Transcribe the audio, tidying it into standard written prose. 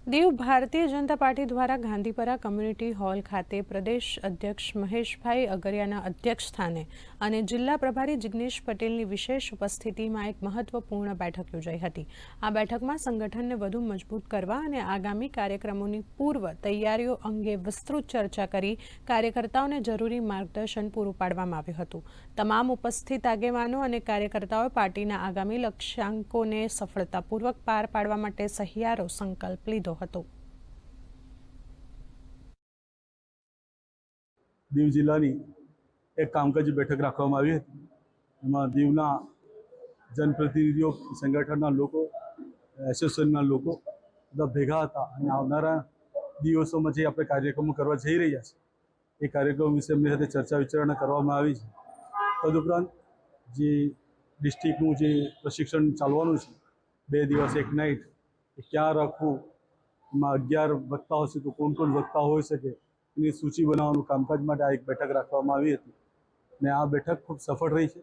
Diu Bharatiya Janata party દ્વારા ગાંધીપરા community hall ખાતે પ્રદેશ અધ્યક્ષ મહેશભાઈ અગરિયાના અધ્યક્ષસ્થાને અને જિલ્લા પ્રભારી જિગ્નેશ પટેલની વિશેષ ઉપસ્થિતિમાં એક મહત્વપૂર્ણ બેઠક યોજાઈ હતી। આ બેઠકમાં સંગઠનને વધુ મજબૂત કરવા અને આગામી કાર્યક્રમોની પૂર્વ તૈયારીઓ અંગે વિસ્તૃત ચર્ચા કરી કાર્યકર્તાઓને જરૂરી માર્ગદર્શન પૂરું પાડવામાં આવ્યું હતું। તમામ ઉપસ્થિત આગેવાનો અને કાર્યકર્તાઓએ પાર્ટીના આગામી લક્ષ્યાંકોને સફળતાપૂર્વક પાર પાડવા માટે સહિયારો સંકલ્પ લીધો। દીવ જિલ્લાની એક કામકાજી બેઠક રાખવામાં આવી હતી। એમાં દીવના જનપ્રતિનિધિઓ, સંગઠનના લોકો, એસોસિએશનના લોકો બધા ભેગા હતા અને આવનારા દિવસોમાં જે આપણે કાર્યક્રમો કરવા જઈ રહ્યા છીએ એ કાર્યક્રમ વિશે એમની સાથે ચર્ચા વિચારણા કરવામાં આવી છે। તદુપરાંત જે ડિસ્ટ્રિક્ટનું જે પ્રશિક્ષણ ચાલવાનું છે 2 દિવસ 1 નાઇટ એ ક્યાં રાખવું, એમાં 11 વક્તાઓ હશે તો કોણ કોણ વક્તા હોઈ શકે એની સૂચિ બનાવવાનું કામકાજ માટે આ એક બેઠક રાખવામાં આવી હતી અને આ બેઠક ખૂબ સફળ રહી છે।